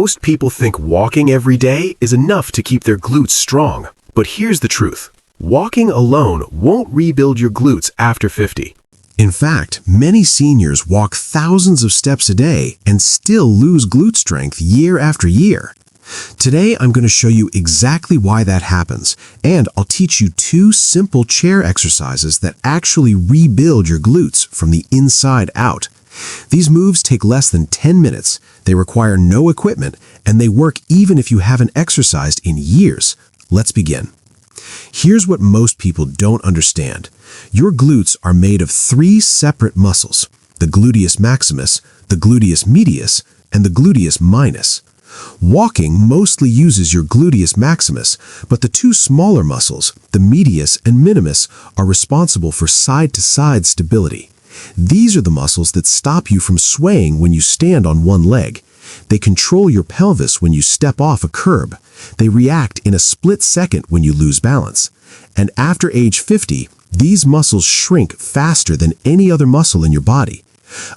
Most people think walking every day is enough to keep their glutes strong. But here's the truth. Walking alone won't rebuild your glutes after 50. In fact, many seniors walk thousands of steps a day and still lose glute strength year after year. Today, I'm going to show you exactly why that happens, and I'll teach you 2 simple chair exercises that actually rebuild your glutes from the inside out. These moves take less than 10 minutes, they require no equipment, and they work even if you haven't exercised in years. Let's begin. Here's what most people don't understand. Your glutes are made of 3 separate muscles: the gluteus maximus, the gluteus medius, and the gluteus minus. Walking mostly uses your gluteus maximus, but the 2 smaller muscles, the medius and minimus, are responsible for side-to-side stability. These are the muscles that stop you from swaying when you stand on one leg. They control your pelvis when you step off a curb. They react in a split second when you lose balance. And after age 50, these muscles shrink faster than any other muscle in your body.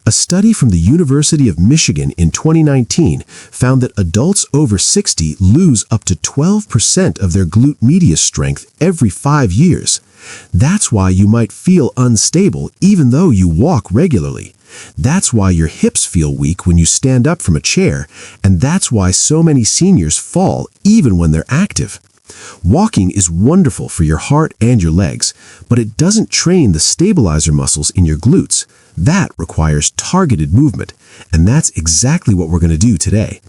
A study from the University of Michigan in 2019 found that adults over 60 lose up to 12% of their glute medius strength every 5 years. That's why you might feel unstable even though you walk regularly. That's why your hips feel weak when you stand up from a chair, and that's why so many seniors fall even when they're active. Walking is wonderful for your heart and your legs, but it doesn't train the stabilizer muscles in your glutes. That requires targeted movement, and that's exactly what we're going to do today.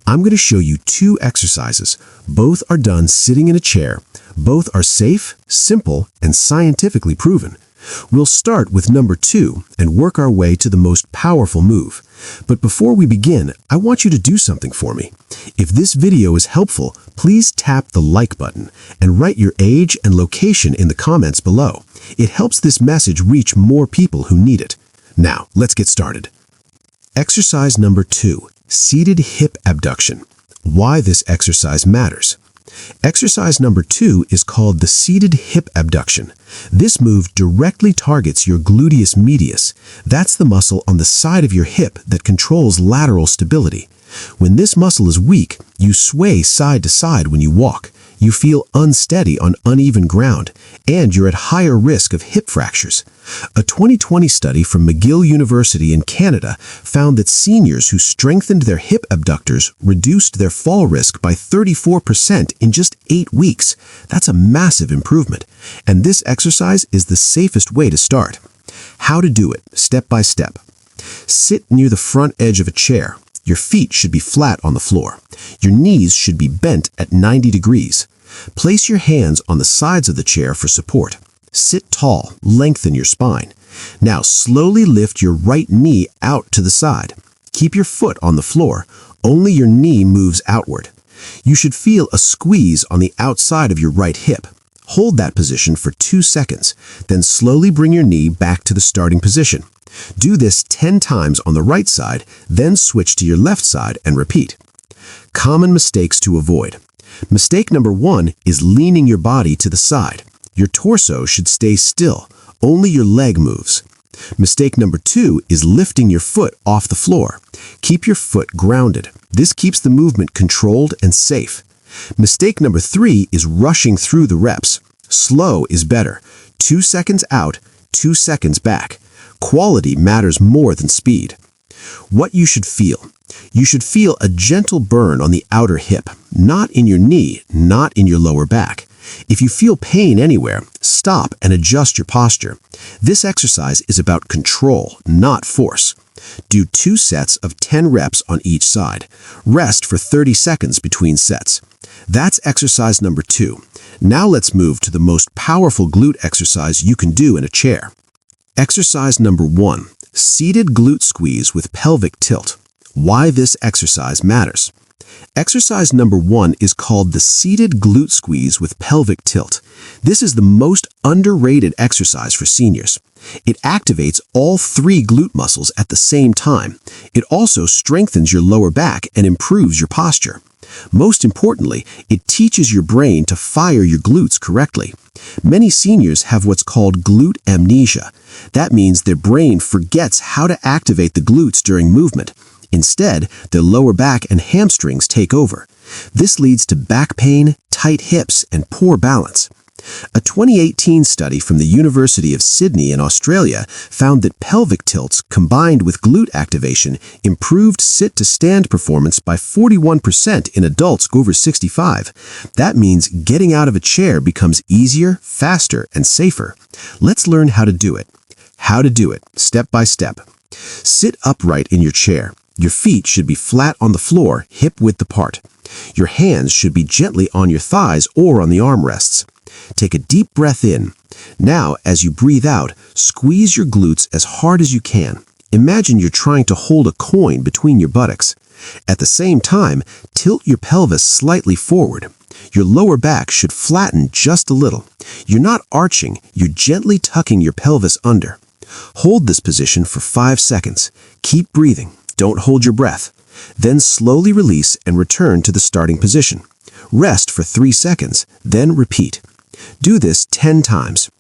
I'm going to show you 2 exercises. Both are done sitting in a chair. Both are safe, simple, and scientifically proven. We'll start with number 2 and work our way to the most powerful move. But before we begin, I want you to do something for me. If this video is helpful, please tap the like button and write your age and location in the comments below. It helps this message reach more people who need it. Now, let's get started. Exercise number 2, seated hip abduction. Why this exercise matters. Exercise number 2 is called the seated hip abduction. This move directly targets your gluteus medius. That's the muscle on the side of your hip that controls lateral stability. When this muscle is weak, you sway side to side when you walk. You feel unsteady on uneven ground, and you're at higher risk of hip fractures. A 2020 study from McGill University in Canada found that seniors who strengthened their hip abductors reduced their fall risk by 34% in just 8 weeks. That's a massive improvement, and this exercise is the safest way to start. How to do it, step by step. Sit near the front edge of a chair. Your feet should be flat on the floor. Your knees should be bent at 90 degrees. Place your hands on the sides of the chair for support. Sit tall, lengthen your spine. Now slowly lift your right knee out to the side. Keep your foot on the floor. Only your knee moves outward. You should feel a squeeze on the outside of your right hip. Hold that position for 2 seconds, then slowly bring your knee back to the starting position. Do this 10 times on the right side, then switch to your left side and repeat. Common mistakes to avoid. Mistake number 1 is leaning your body to the side. Your torso should stay still. Only your leg moves. Mistake number 2 is lifting your foot off the floor. Keep your foot grounded. This keeps the movement controlled and safe. Mistake number 3 is rushing through the reps. Slow is better. 2 seconds out, 2 seconds back. Quality matters more than speed. What you should feel. You should feel a gentle burn on the outer hip, not in your knee, not in your lower back. If you feel pain anywhere, stop and adjust your posture. This exercise is about control, not force. Do 2 sets of 10 reps on each side. Rest for 30 seconds between sets. That's exercise number 2. Now let's move to the most powerful glute exercise you can do in a chair. Exercise number 1, seated glute squeeze with pelvic tilt. Why this exercise matters. Exercise number 1 is called the seated glute squeeze with pelvic tilt. This is the most underrated exercise for seniors. It activates all 3 glute muscles at the same time. It also strengthens your lower back and improves your posture. Most importantly, it teaches your brain to fire your glutes correctly. Many seniors have what's called glute amnesia. That means their brain forgets how to activate the glutes during movement. Instead, their lower back and hamstrings take over. This leads to back pain, tight hips, and poor balance. A 2018 study from the University of Sydney in Australia found that pelvic tilts combined with glute activation improved sit-to-stand performance by 41% in adults over 65. That means getting out of a chair becomes easier, faster, and safer. Let's learn how to do it. How to do it, step by step. Sit upright in your chair. Your feet should be flat on the floor, hip-width apart. Your hands should be gently on your thighs or on the armrests. Take a deep breath in. Now, as you breathe out, squeeze your glutes as hard as you can. Imagine you're trying to hold a coin between your buttocks. At the same time, tilt your pelvis slightly forward. Your lower back should flatten just a little. You're not arching, you're gently tucking your pelvis under. Hold this position for 5 seconds. Keep breathing. Don't hold your breath. Then slowly release and return to the starting position. Rest for 3 seconds, then repeat. Do this 10 times.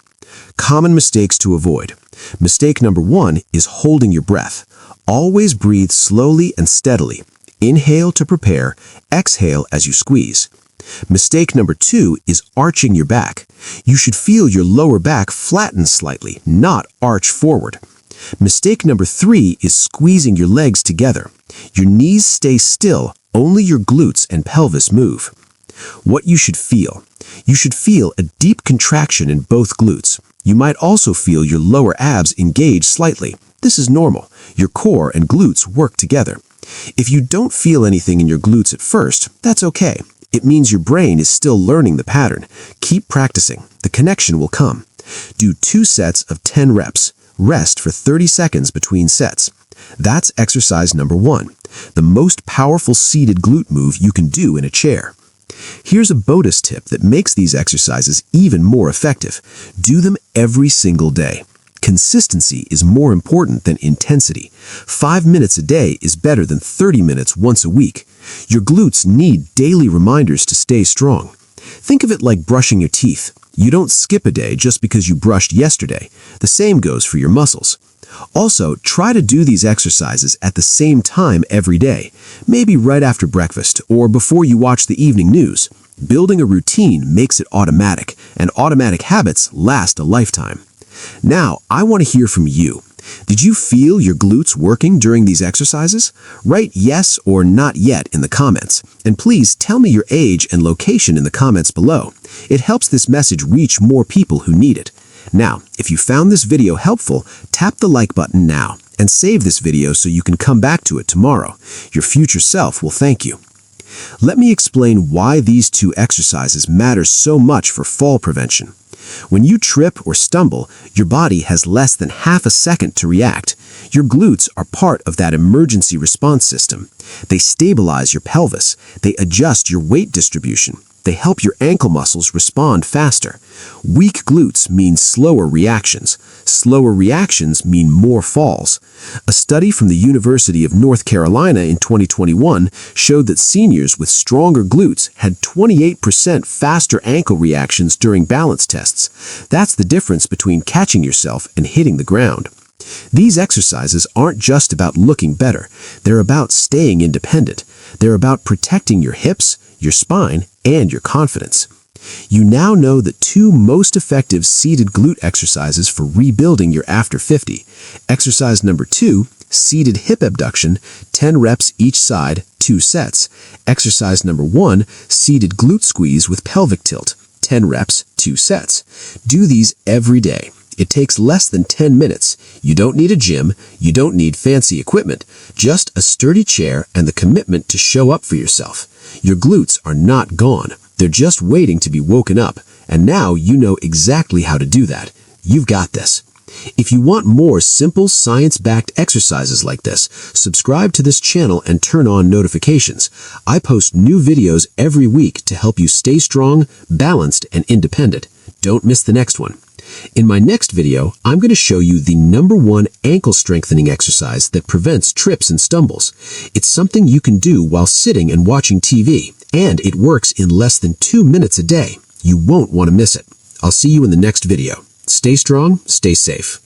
Common mistakes to avoid. Mistake number 1 is holding your breath. Always breathe slowly and steadily. Inhale to prepare, exhale as you squeeze. Mistake number 2 is arching your back. You should feel your lower back flatten slightly, not arch forward. Mistake number 3 is squeezing your legs together. Your knees stay still, only your glutes and pelvis move. What you should feel. You should feel a deep contraction in both glutes. You might also feel your lower abs engage slightly. This is normal. Your core and glutes work together. If you don't feel anything in your glutes at first, that's okay. It means your brain is still learning the pattern. Keep practicing. The connection will come. Do 2 sets of 10 reps. Rest for 30 seconds between sets. That's exercise number 1, the most powerful seated glute move you can do in a chair. Here's a bonus tip that makes these exercises even more effective. Do them every single day. Consistency is more important than intensity. 5 minutes a day is better than 30 minutes once a week. Your glutes need daily reminders to stay strong. Think of it like brushing your teeth. You don't skip a day just because you brushed yesterday. The same goes for your muscles. Also, try to do these exercises at the same time every day, maybe right after breakfast or before you watch the evening news. Building a routine makes it automatic, and automatic habits last a lifetime. Now, I want to hear from you. Did you feel your glutes working during these exercises? Write yes or not yet in the comments. And please tell me your age and location in the comments below. It helps this message reach more people who need it. Now, if you found this video helpful, tap the like button now and save this video so you can come back to it tomorrow. Your future self will thank you. Let me explain why these 2 exercises matter so much for fall prevention. When you trip or stumble, your body has less than half a second to react. Your glutes are part of that emergency response system. They stabilize your pelvis. They adjust your weight distribution. They help your ankle muscles respond faster. Weak glutes mean slower reactions. Slower reactions mean more falls. A study from the University of North Carolina in 2021 showed that seniors with stronger glutes had 28% faster ankle reactions during balance tests. That's the difference between catching yourself and hitting the ground. These exercises aren't just about looking better. They're about staying independent. They're about protecting your hips, your spine, and your confidence. You now know the 2 most effective seated glute exercises for rebuilding your after 50. Exercise number 2, seated hip abduction, 10 reps each side, 2 sets. Exercise number 1, seated glute squeeze with pelvic tilt, 10 reps, 2 sets. Do these every day. It takes less than 10 minutes. You don't need a gym. You don't need fancy equipment. Just a sturdy chair and the commitment to show up for yourself. Your glutes are not gone. They're just waiting to be woken up. And now you know exactly how to do that. You've got this. If you want more simple science-backed exercises like this, subscribe to this channel and turn on notifications. I post new videos every week to help you stay strong, balanced, and independent. Don't miss the next one. In my next video, I'm going to show you the #1 ankle strengthening exercise that prevents trips and stumbles. It's something you can do while sitting and watching TV, and it works in less than 2 minutes a day. You won't want to miss it. I'll see you in the next video. Stay strong, stay safe.